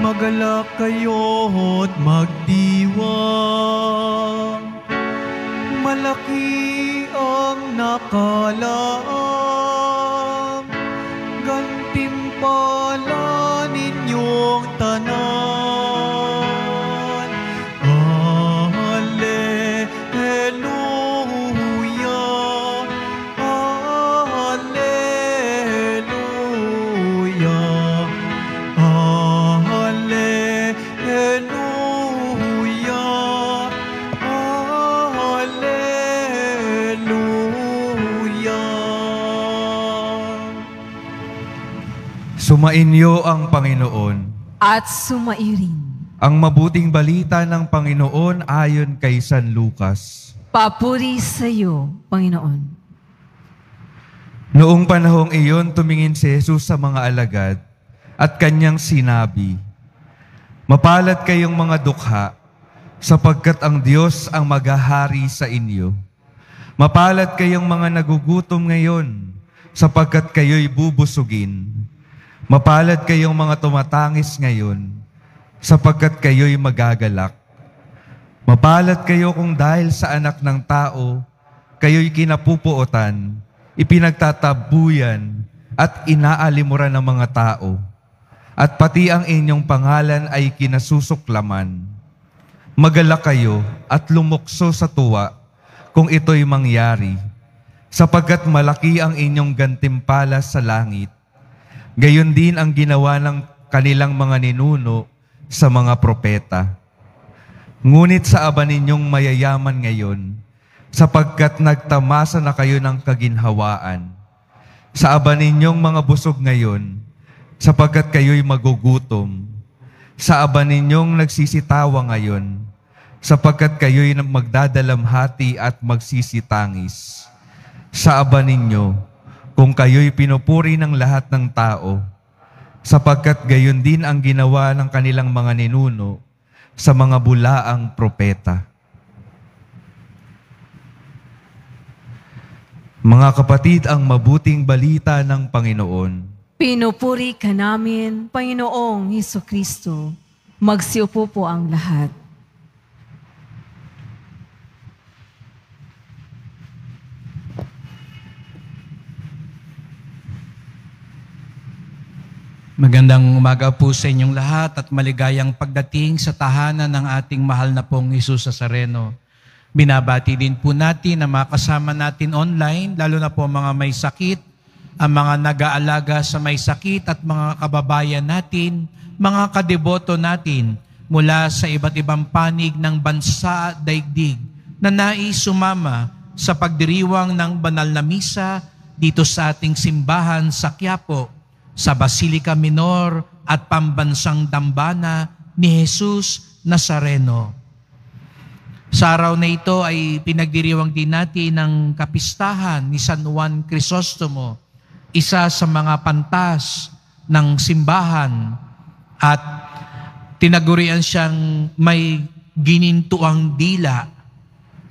Magalak kayo't magdiwang, malaki ang nakalaang, gantimpala ninyong tanan. Alleluia, Alleluia, Alleluia, Alleluia. Sumainyo ang Panginoon. At sumairin. Ang mabuting balita ng Panginoon ayon kay San Lucas. Papuri sa iyo, Panginoon. Noong panahong iyon, tumingin si Jesus sa mga alagad at kanyang sinabi, "Mapalad kayong mga dukha, sapagkat ang Diyos ang maghahari sa inyo. Mapalad kayong mga nagugutom ngayon, sapagkat kayo'y bubusugin. Mapalad kayong mga tumatangis ngayon, sapagkat kayo'y magagalak. Mapalad kayo kung dahil sa Anak ng Tao, kayo'y kinapupuotan, ipinagtatabuyan, at inaalimuran ng mga tao. At pati ang inyong pangalan ay kinasusuklaman. Magalak kayo at lumukso sa tuwa kung ito'y mangyari, sapagkat malaki ang inyong gantimpala sa langit. Gayon din ang ginawa ng kanilang mga ninuno sa mga propeta. Ngunit sa aba ninyong mayayaman ngayon, sapagkat nagtamasa na kayo ng kaginhawaan. Sa aba ninyong mga busog ngayon, sapagkat kayo'y magugutom. Sa aba ninyong nagsisitawa ngayon, sapagkat kayo'y magdadalamhati at magsisitangis. Sa aba ninyo, kung kayo'y pinupuri ng lahat ng tao, sapagkat gayon din ang ginawa ng kanilang mga ninuno sa mga bulaang propeta. Mga kapatid, ang mabuting balita ng Panginoon. Pinupuri ka namin, Panginoong Hesukristo. Magsiupo po ang lahat. Magandang umaga po sa inyong lahat at maligayang pagdating sa tahanan ng ating mahal na pong Jesus Nazareno. Binabati din po natin na makasama natin online, lalo na po mga may sakit, ang mga nag-aalaga sa may sakit at mga kababayan natin, mga kadeboto natin mula sa iba't ibang panig ng bansa at daigdig na nais sumama sa pagdiriwang ng banal na misa dito sa ating simbahan sa Quiapo, sa Basilica Minor at Pambansang Dambana ni Jesus Nazareno. Sa araw na ito ay pinagdiriwang din natin ng kapistahan ni San Juan Crisostomo, isa sa mga pantas ng simbahan, at tinagurian siyang may ginintuang dila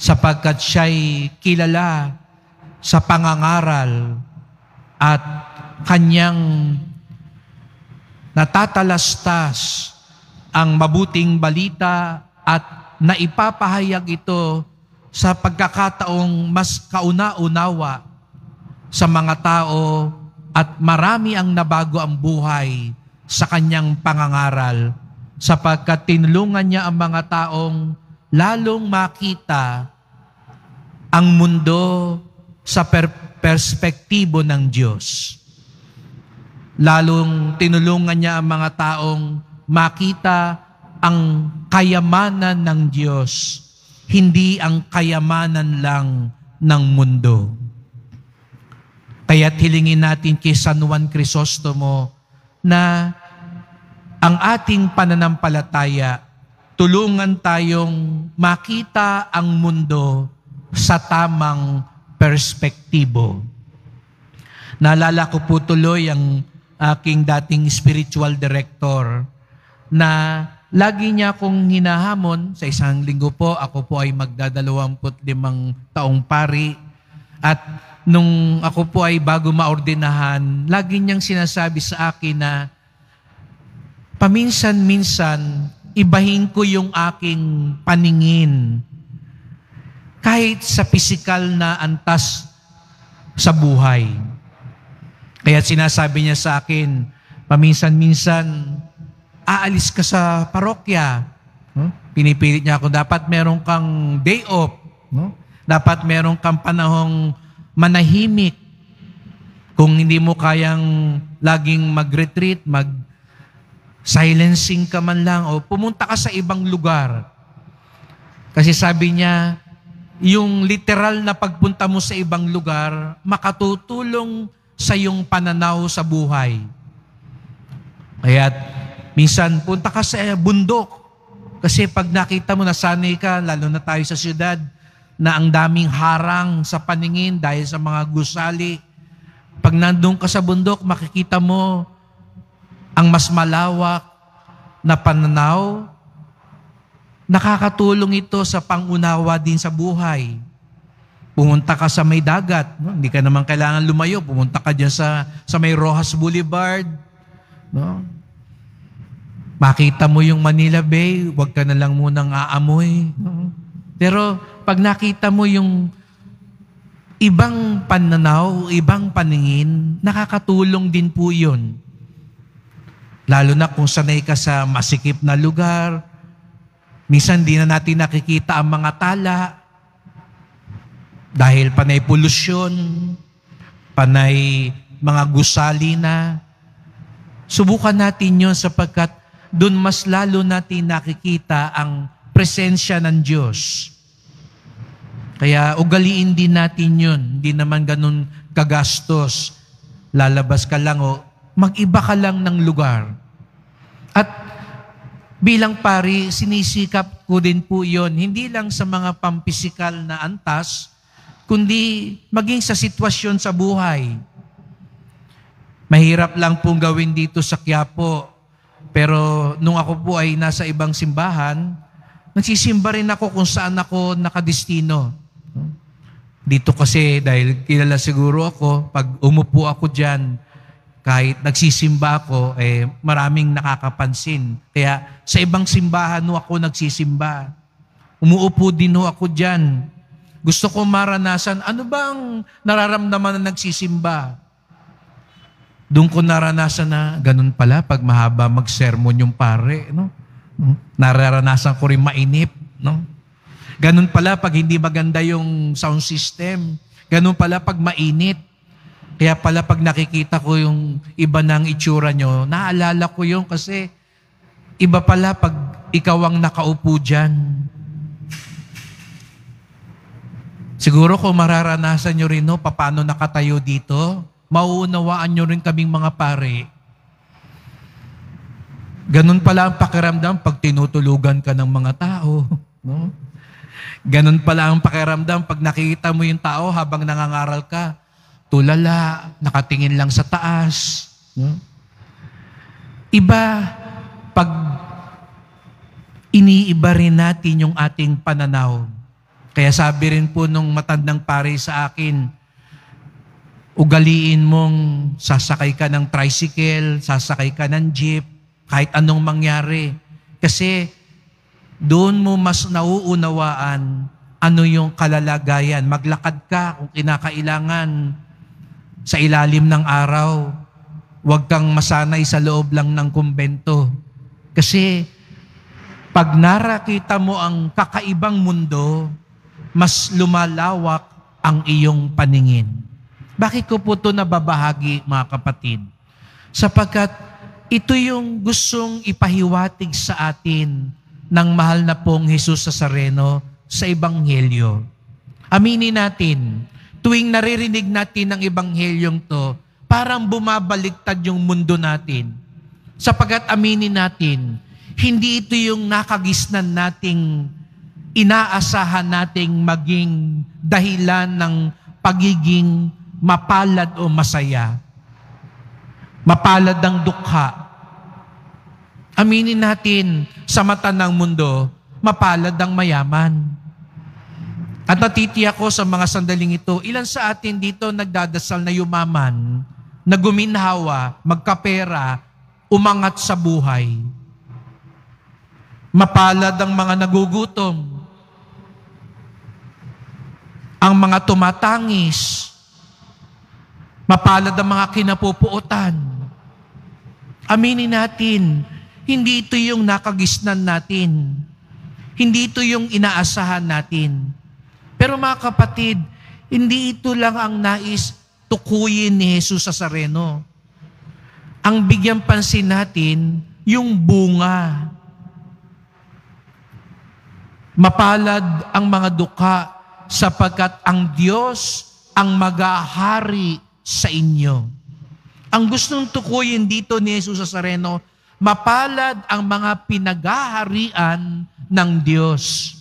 sapagkat siya'y kilala sa pangangaral at kanyang natatalastas ang mabuting balita at naipapahayag ito sa pagkakataong mas kauna-unawa sa mga tao at marami ang nabago ang buhay sa kanyang pangangaral sapagkat tinulungan niya ang mga taong lalong makita ang mundo sa perspektibo ng Diyos. Lalong tinulungan niya ang mga taong makita ang kayamanan ng Diyos, hindi ang kayamanan lang ng mundo. Kaya't hilingin natin kay San Juan Crisostomo na ang ating pananampalataya, tulungan tayong makita ang mundo sa tamang perspektibo. Naalala ko po tuloy ang aking dating spiritual director na lagi niya akong hinahamon. Sa isang linggo po, ako po ay magdadalawamput 5 taong pari. At nung ako po ay bago maordinahan, lagi niyang sinasabi sa akin na paminsan-minsan, ibahin ko yung aking paningin kahit sa pisikal na antas sa buhay. Kaya sinasabi niya sa akin, paminsan-minsan, aalis ka sa parokya. No? Pinipilit niya ako, dapat meron kang day off. No? Dapat meron kang panahong manahimik. Kung hindi mo kayang laging mag-retreat, mag-silencing ka man lang, o pumunta ka sa ibang lugar. Kasi sabi niya, yung literal na pagpunta mo sa ibang lugar, makatutulong sa iyong pananaw sa buhay. Kaya minsan, punta ka sa bundok. Kasi pag nakita mo, nasanay ka, lalo na tayo sa syudad, na ang daming harang sa paningin dahil sa mga gusali. Pag nandun ka sa bundok, makikita mo ang mas malawak na pananaw. Nakakatulong ito sa pangunawa din sa buhay. Pumunta ka sa may dagat, no? Hindi ka naman kailangan lumayo. Pumunta ka dyan sa may Rojas Boulevard. No? Makita mo yung Manila Bay, huwag ka na lang munang aamoy. No? Pero pag nakita mo yung ibang pananaw, ibang paningin, nakakatulong din po yun. Lalo na kung sanay ka sa masikip na lugar, minsan di na natin nakikita ang mga tala dahil panay polusyon, panay mga gusali na. Subukan natin yun sapagkat doon mas lalo natin nakikita ang presensya ng Diyos. Kaya ugaliin din natin yun. Hindi naman ganun kagastos. Lalabas ka lang o mag-iba ka lang ng lugar. At bilang pari, sinisikap ko din po yun. Hindi lang sa mga pampisikal na antas, kundi maging sa sitwasyon sa buhay. Mahirap lang pong gawin dito sa Quiapo. Pero nung ako po ay nasa ibang simbahan, nagsisimba rin ako kung saan ako nakadestino. Dito kasi, dahil kilala siguro ako, pag umupo ako dyan, kahit nagsisimba ako, maraming nakakapansin. Kaya sa ibang simbahan no ako nagsisimba. Umuupo din no ako dyan. Gusto ko maranasan, ano bang nararamdaman na nagsisimba? Doon ko naranasan na ganun pala pag mahaba mag-sermon yung pare. No? Nararanasan ko rin mainip. No? Ganun pala pag hindi maganda yung sound system. Ganun pala pag mainit. Kaya pala pag nakikita ko yung iba ng itsura nyo, naalala ko yung kasi iba pala pag ikaw ang nakaupo dyan. Siguro kung mararanasan nyo rin, no, paano nakatayo dito, mauunawaan nyo rin kaming mga pare. Ganun pala ang pakiramdam pag tinutulugan ka ng mga tao. No? Ganun pala ang pakiramdam pag nakikita mo yung tao habang nangangaral ka, tulala, nakatingin lang sa taas. No? Iba, pag iniiba rin natin yung ating pananaw. Kaya sabi rin po nung matandang pare sa akin, ugaliin mong sasakay ka ng tricycle, sasakay ka ng jeep, kahit anong mangyari. Kasi doon mo mas nauunawaan ano yung kalalagayan. Maglakad ka kung kinakailangan sa ilalim ng araw. Huwag kang masanay sa loob lang ng kumbento. Kasi pag narakita mo ang kakaibang mundo, mas lumalawak ang iyong paningin. Bakit ko po ito nababahagi, mga kapatid? Sapagkat ito yung gustong ipahiwatig sa atin ng mahal na pong Jesus Nazareno sa Ebanghelyo. Aminin natin, tuwing naririnig natin ang Ebanghelyong to, parang bumabaliktad yung mundo natin. Sapagkat aminin natin, hindi ito yung nakagisnan nating inaasahan nating maging dahilan ng pagiging mapalad o masaya. Mapalad ang dukha. Aminin natin, sa mata ng mundo, mapalad ang mayaman. At natitiyak ko sa mga sandaling ito, ilan sa atin dito nagdadasal na yumaman, na guminhawa, magkapera, umangat sa buhay. Mapalad ang mga nagugutom, ang mga tumatangis, mapalad ang mga kinapupuotan. Aminin natin, hindi ito yung nakagisnan natin. Hindi ito yung inaasahan natin. Pero mga kapatid, hindi ito lang ang nais tukuyin ni Jesus sa Nazareno. Ang bigyan pansin natin, yung bunga. Mapalad ang mga dukha sapagkat ang Diyos ang mag-ahari sa inyo. Ang gustong tukuyin dito ni Jesus sa Nazareno, mapalad ang mga pinag-aharian ng Diyos.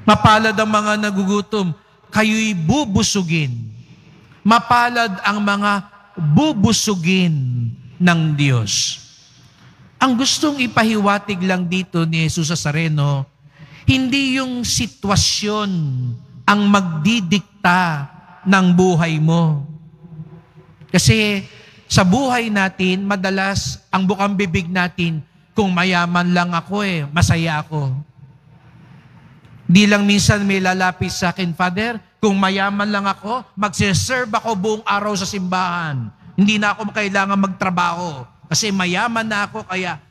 Mapalad ang mga nagugutom, kayo'y bubusugin. Mapalad ang mga bubusugin ng Diyos. Ang gustong ipahiwatig lang dito ni Jesus sa Nazareno, hindi yung sitwasyon ang magdidikta ng buhay mo. Kasi sa buhay natin, madalas ang bukang bibig natin, kung mayaman lang ako masaya ako. Di lang minsan may lalapit sa akin, Father, kung mayaman lang ako, magsiserve ako buong araw sa simbahan. Hindi na ako kailangan magtrabaho. Kasi mayaman na ako, kaya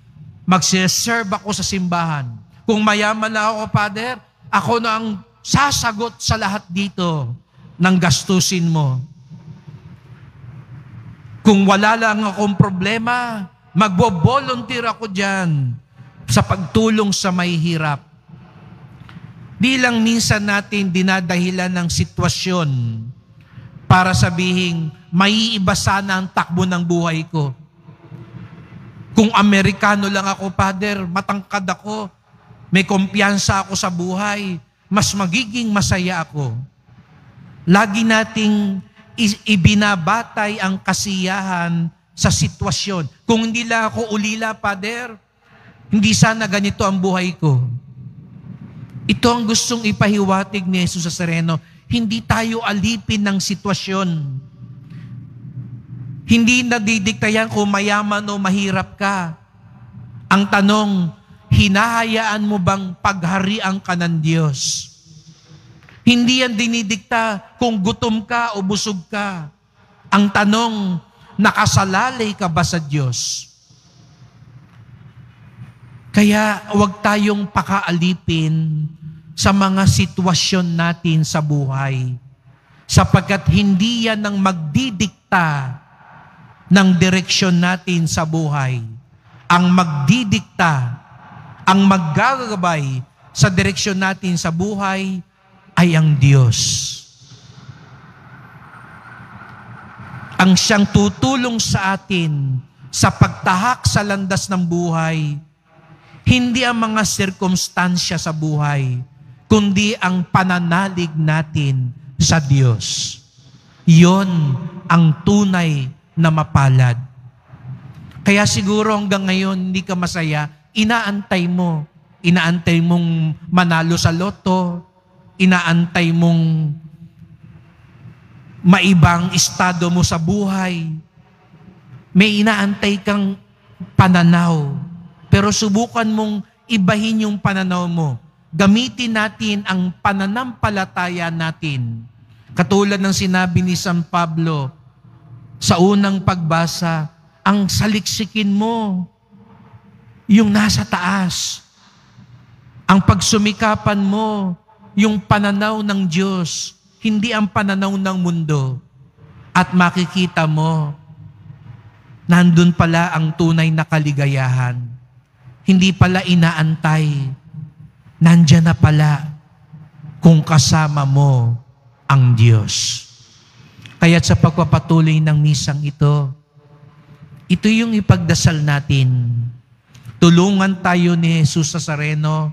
magsiserve ako sa simbahan. Kung mayaman na ako, Father, ako na ang sasagot sa lahat dito ng gastusin mo. Kung wala lang akong problema, magbo-volunteer ako dyan sa pagtulong sa may hirap. Di lang minsan natin dinadahilan ng sitwasyon para sabihin, maiiba sana ang takbo ng buhay ko. Kung Amerikano lang ako, Father, matangkad ako, may kumpiyansa ako sa buhay, mas magiging masaya ako. Lagi nating ibinabatay ang kasiyahan sa sitwasyon. Kung hindi lang ako ulila, Father, hindi sana ganito ang buhay ko. Ito ang gustong ipahiwatig ni Jesus sa Nazareno. Hindi tayo alipin ng sitwasyon. Hindi nadidiktayan kung mayaman o mahirap ka. Ang tanong, hinahayaan mo bang pagharian ka ng Diyos? Hindi yan dinidikta kung gutom ka o busog ka. Ang tanong, nakasalalay ka ba sa Diyos? Kaya huwag tayong pakaalipin sa mga sitwasyon natin sa buhay, sapagkat hindi yan ang magdidikta ng direksyon natin sa buhay. Ang magdidikta, ang maggagabay sa direksyon natin sa buhay ay ang Diyos. Ang siyang tutulong sa atin sa pagtahak sa landas ng buhay, hindi ang mga sirkumstansya sa buhay, kundi ang pananalig natin sa Diyos. Yon ang tunay na mapalad. Kaya siguro hanggang ngayon hindi ka masaya, inaantay mong manalo sa loto, inaantay mong maibang estado mo sa buhay. May inaantay kang pananaw. Pero subukan mong ibahin yung pananaw mo. Gamitin natin ang pananampalataya natin. Katulad ng sinabi ni San Pablo sa unang pagbasa, ang saliksikin mo yung nasa taas. Ang pagsumikapan mo yung pananaw ng Diyos, hindi ang pananaw ng mundo. At makikita mo, nandun pala ang tunay na kaligayahan. Hindi pala inaantay. Nandyan na pala kung kasama mo ang Diyos. Kaya't sa pagpapatuloy ng misang ito yung ipagdasal natin. Tulungan tayo ni Jesus sa Nazareno,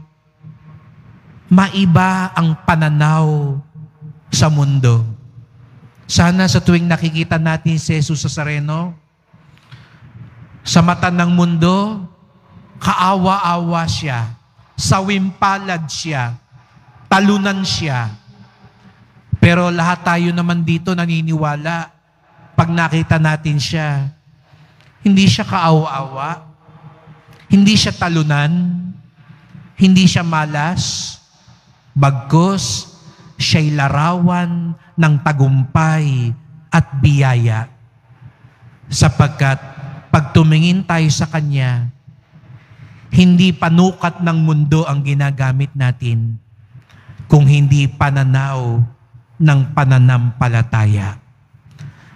maiba ang pananaw sa mundo. Sana sa tuwing nakikita natin si Jesus sa Nazareno, sa mata ng mundo, kaawa-awa siya, sawimpalad siya, talunan siya. Pero lahat tayo naman dito naniniwala, pag nakita natin siya, hindi siya kaawa-awa, Hindi siya talunan, hindi siya malas, bagkus siya'y larawan ng tagumpay at biyaya. Sapagkat pag tumingin tayo sa Kanya, hindi panukat ng mundo ang ginagamit natin, kung hindi pananaw ng pananampalataya.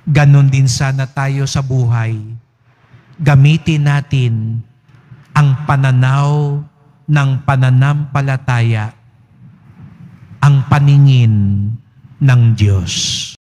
Ganon din sana tayo sa buhay. Gamitin natin ang pananaw ng pananampalataya, ang paningin ng Diyos.